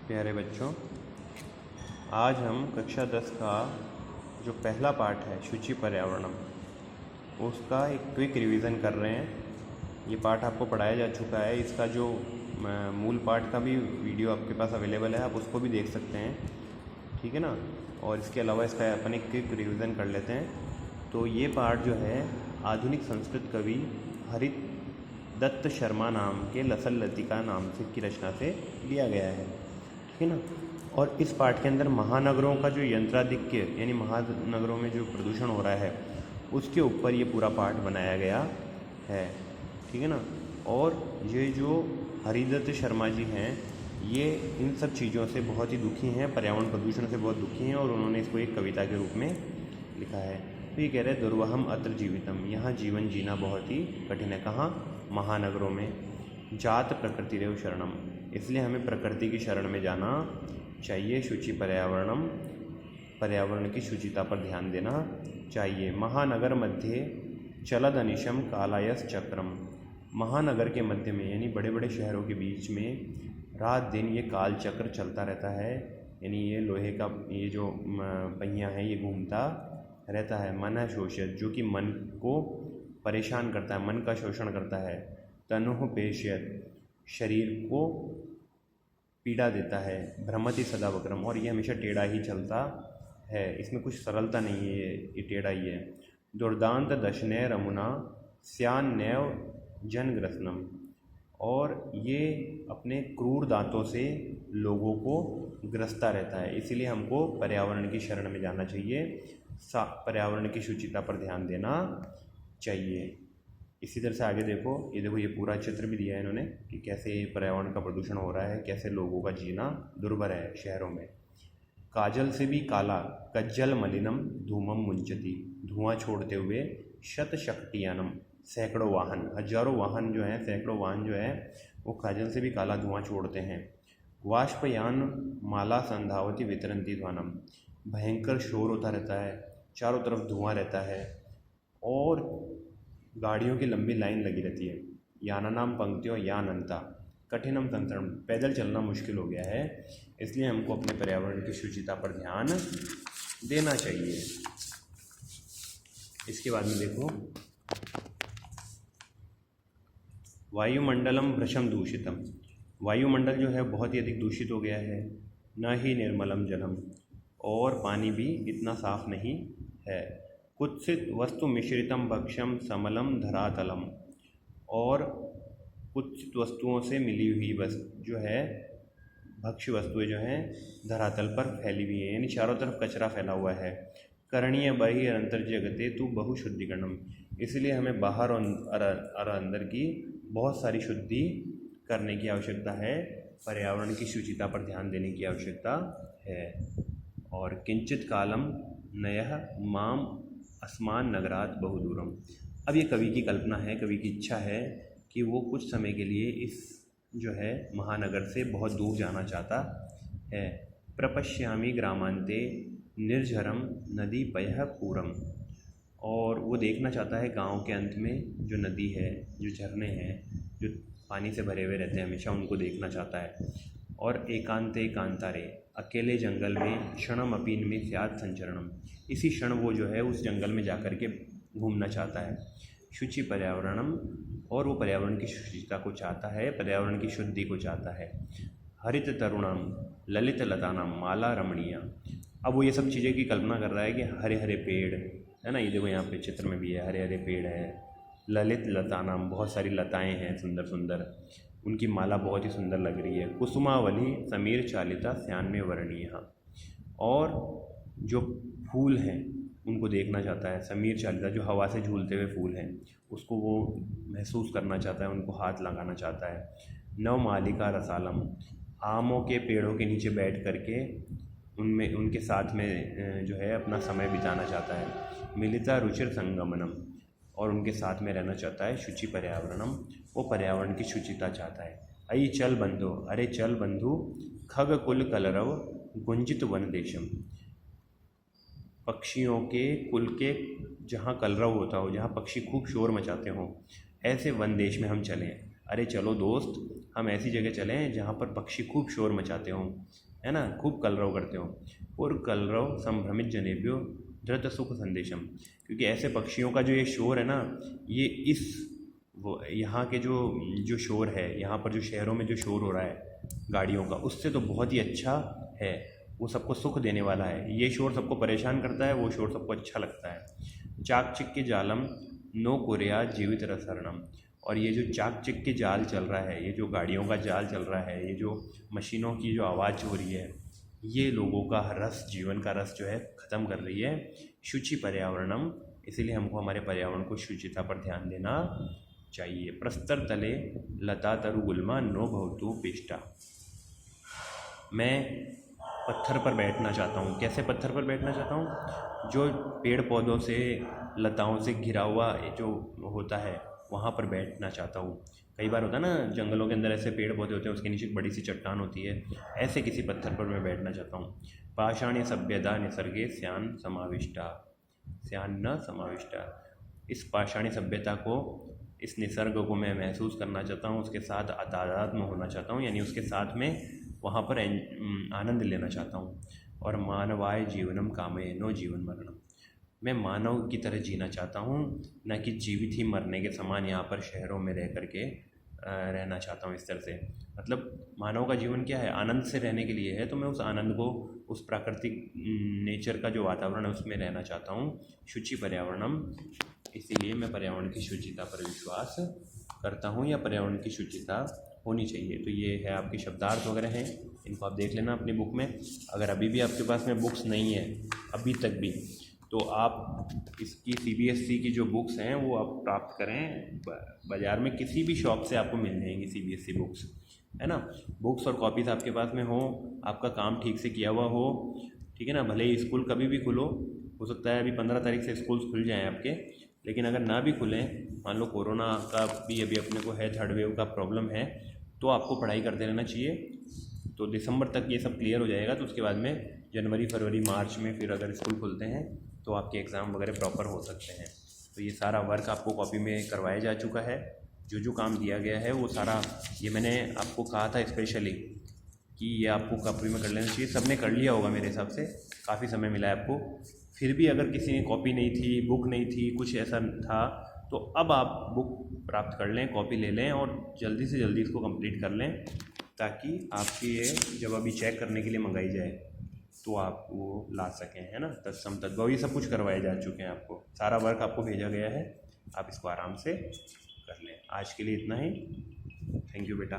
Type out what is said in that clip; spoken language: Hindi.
प्यारे बच्चों, आज हम कक्षा 10 का जो पहला पाठ है शुचि पर्यावरणम, उसका एक क्विक रिवीजन कर रहे हैं। ये पाठ आपको पढ़ाया जा चुका है। इसका जो मूल पाठ का भी वीडियो आपके पास अवेलेबल है, आप उसको भी देख सकते हैं, ठीक है ना। और इसके अलावा इसका अपन एक क्विक रिवीजन कर लेते हैं। तो ये पाठ जो है आधुनिक संस्कृत कवि हरित दत्त शर्मा नाम के लसल लतिका नाम से की रचना से लिया गया है, ठीक है ना। और इस पाठ के अंदर महानगरों का जो यंत्राधिक्य यानी महानगरों में जो प्रदूषण हो रहा है उसके ऊपर ये पूरा पाठ बनाया गया है, ठीक है ना। और ये जो हरिदत्त शर्मा जी हैं, ये इन सब चीज़ों से बहुत ही दुखी हैं, पर्यावरण प्रदूषण से बहुत दुखी हैं, और उन्होंने इसको एक कविता के रूप में लिखा है। तो ये कह रहे हैं दुर्वहम अत्र जीवितम, यहाँ जीवन जीना बहुत ही कठिन है। कहाँ? महानगरों में। जात प्रकृति रेव शरणम, इसलिए हमें प्रकृति की शरण में जाना चाहिए। शुचि पर्यावरणम, पर्यावरण की शुचिता पर ध्यान देना चाहिए। महानगर मध्य चलद अनिशम कालायस चक्रम, महानगर के मध्य में यानी बड़े बड़े शहरों के बीच में रात दिन ये काल चक्र चलता रहता है, यानी ये लोहे का ये जो पहिया है ये घूमता रहता है। मन है शोषित, जो कि मन को परेशान करता है, मन का शोषण करता है। तनुः पेशयत, शरीर को पीड़ा देता है। भ्रमति सदा वक्रम, और ये हमेशा टेढ़ा ही चलता है, इसमें कुछ सरलता नहीं है, ये टेढ़ा ही है। दुर्दांत दशनय रमुना स्यान्नैव जनग्रसनम, और ये अपने क्रूर दांतों से लोगों को ग्रसता रहता है। इसीलिए हमको पर्यावरण की शरण में जाना चाहिए, पर्यावरण की शुचिता पर ध्यान देना चाहिए। इसी तरह से आगे देखो, ये पूरा चित्र भी दिया है इन्होंने कि कैसे पर्यावरण का प्रदूषण हो रहा है, कैसे लोगों का जीना दुर्भर है शहरों में। काजल से भी काला कज्जल मलिनम धूमम मुंचती, धुआं छोड़ते हुए शत शक्तियानम, सैकड़ों वाहन, हजारों वाहन जो हैं, सैकड़ों वाहन जो है वो काजल से भी काला धुआं छोड़ते हैं। वाष्पयान माला संधावती वितरंती ध्वानम, भयंकर शोर होता रहता है, चारों तरफ धुआं रहता है, और गाड़ियों की लंबी लाइन लगी रहती है। यानानाम पंक्तियों यानंता कठिनम तंत्रम, पैदल चलना मुश्किल हो गया है, इसलिए हमको अपने पर्यावरण की शुचिता पर ध्यान देना चाहिए। इसके बाद में देखो, वायुमंडलम भ्रशम दूषितम, वायुमंडल जो है बहुत ही अधिक दूषित हो गया है। न ही निर्मलम जलम, और पानी भी इतना साफ नहीं है। कुत्सित वस्तु मिश्रितम भक्ष्यम समलम धरातलम, और कुत्सित वस्तुओं से मिली हुई वस्तु जो है, भक्ष्य वस्तुएं जो हैं धरातल पर फैली हुई हैं, यानी चारों तरफ कचरा फैला हुआ है। करणीय बहि अंतर जगते तु बहुशुद्धिकरणम, इसलिए हमें बाहर और अंदर की बहुत सारी शुद्धि करने की आवश्यकता है, पर्यावरण की शुचिता पर ध्यान देने की आवश्यकता है। और किंचित कालम नयः माम अस्मान नगरात बहुदूरम, अब ये कवि की कल्पना है, कवि की इच्छा है कि वो कुछ समय के लिए इस जो है महानगर से बहुत दूर जाना चाहता है। प्रपश्यामि ग्रामांते निर्झरम नदी पयः पूरम, और वो देखना चाहता है गांव के अंत में जो नदी है, जो झरने हैं जो पानी से भरे हुए रहते हैं हमेशा, उनको देखना चाहता है। और एकांते कांतारे, अकेले जंगल में क्षणम अपीन में स्यात् संचरणम, इसी क्षण वो जो है उस जंगल में जाकर के घूमना चाहता है। शुचि पर्यावरणम, और वो पर्यावरण की शुचिता को चाहता है, पर्यावरण की शुद्धि को चाहता है। हरित तरुणम ललित लतानाम माला रमणीया, अब वो ये सब चीज़ें की कल्पना कर रहा है कि हरे हरे पेड़ है ना, ये देखो यहाँ पे चित्र में भी है, हरे हरे पेड़ है। ललित लतानाम, बहुत सारी लताएं हैं सुंदर सुंदर, उनकी माला बहुत ही सुंदर लग रही है। कुसुमावली समीर चालिता श्यान्य वर्णीय, और जो फूल हैं उनको देखना चाहता है। समीर चालिता, जो हवा से झूलते हुए फूल हैं, उसको वो महसूस करना चाहता है, उनको हाथ लगाना चाहता है। नवमालिका रसालम, आमों के पेड़ों के नीचे बैठ करके उनमें उनके साथ में जो है अपना समय बिताना चाहता है। मिलिता रुचिर संगमनम, और उनके साथ में रहना चाहता है। शुचि पर्यावरणम, वो पर्यावरण की शुचिता चाहता है। अयि चल बंधु, अरे चल बंधु, खग कुल कलरव गुंजित वन देशम, पक्षियों के कुल के जहाँ कलरव होता हो, जहाँ पक्षी खूब शोर मचाते हों, ऐसे वन देश में हम चलें। अरे चलो दोस्त, हम ऐसी जगह चलें जहाँ पर पक्षी खूब शोर मचाते हों, है ना, खूब कलरव करते हों। और कलरव संभ्रमित जनेभ्यो धृत सुख संदेशम, क्योंकि ऐसे पक्षियों का जो ये शोर है ना, ये इस वो यहाँ के जो शोर है, यहाँ पर जो शहरों में जो शोर हो रहा है गाड़ियों का, उससे तो बहुत ही अच्छा है, वो सबको सुख देने वाला है। ये शोर सबको परेशान करता है, वो शोर सबको अच्छा लगता है। चाकचिक के जालम नो कुर्या जीवित रसरणम, और ये जो चाकचिक के जाल चल रहा है, ये जो गाड़ियों का जाल चल रहा है, ये जो मशीनों की जो आवाज़ हो रही है, ये लोगों का रस, जीवन का रस जो है ख़त्म कर रही है। शुचि पर्यावरणम, इसीलिए हमको हमारे पर्यावरण को शुचिता पर ध्यान देना चाहिए। प्रस्तर तले लता तरु गुल्मा नो भवतु पिष्टा, मैं पत्थर पर बैठना चाहता हूँ। कैसे पत्थर पर बैठना चाहता हूँ? जो पेड़ पौधों से, लताओं से घिरा हुआ जो होता है, वहाँ पर बैठना चाहता हूँ। कई बार होता है ना, जंगलों के अंदर ऐसे पेड़ पौधे होते हैं, उसके नीचे एक बड़ी सी चट्टान होती है, ऐसे किसी पत्थर पर मैं बैठना चाहता हूँ। पाषाण्य सभ्यता निसर्गे स्यान समाविष्टा, स्यान न समाविष्टा, इस पाषाणी सभ्यता को, इस निसर्ग को मैं महसूस करना चाहता हूँ, उसके साथ तादात्म्य होना चाहता हूँ, यानी उसके साथ में वहाँ पर आनंद लेना चाहता हूँ। और मानवाय जीवनम कामये नो जीवन मरणम, मैं मानव की तरह जीना चाहता हूँ, न कि जीवित ही मरने के समान यहाँ पर शहरों में रह करके रहना चाहता हूँ इस तरह से। मतलब मानव का जीवन क्या है? आनंद से रहने के लिए है, तो मैं उस आनंद को, उस प्राकृतिक नेचर का जो वातावरण है उसमें रहना चाहता हूँ। शुचि पर्यावरणम, इसीलिए मैं पर्यावरण की शुचिता पर विश्वास करता हूँ, या पर्यावरण की शुचिता होनी चाहिए। तो ये है, आपके शब्दार्थ वगैरह हैं, इनको आप देख लेना अपनी बुक में। अगर अभी भी आपके पास में बुक्स नहीं है, अभी तक भी, तो आप इसकी CBSE की जो बुक्स हैं वो आप प्राप्त करें। बाज़ार में किसी भी शॉप से आपको मिल जाएंगी CBSE बुक्स, है ना। बुक्स और कॉपीज़ आपके पास में हो, आपका काम ठीक से किया हुआ हो, ठीक है ना। भले ही स्कूल कभी भी खुलो, हो सकता है अभी 15 तारीख से स्कूल खुल जाएँ आपके, लेकिन अगर ना भी खुलें, मान लो कोरोना का भी अभी अपने को है, थर्ड वेव का प्रॉब्लम है, तो आपको पढ़ाई करते रहना चाहिए। तो दिसंबर तक ये सब क्लियर हो जाएगा, तो उसके बाद में जनवरी, फरवरी, मार्च में फिर अगर स्कूल खुलते हैं तो आपके एग्ज़ाम वगैरह प्रॉपर हो सकते हैं। तो ये सारा वर्क आपको कॉपी में करवाया जा चुका है। जो जो काम दिया गया है वो सारा, ये मैंने आपको कहा था स्पेशली कि ये आपको कॉपी में कर लेना चाहिए। सब ने कर लिया होगा मेरे हिसाब से, काफ़ी समय मिला है आपको। फिर भी अगर किसी ने कॉपी नहीं थी, बुक नहीं थी, कुछ ऐसा था, तो अब आप बुक प्राप्त कर लें, कॉपी ले लें और जल्दी से जल्दी इसको कंप्लीट कर लें, ताकि आपकी ये जब अभी चेक करने के लिए मंगाई जाए तो आप वो ला सकें, है ना। तत्सम तद्भव ये सब कुछ करवाए जा चुके हैं, आपको सारा वर्क आपको भेजा गया है, आप इसको आराम से कर लें। आज के लिए इतना ही। थैंक यू बेटा।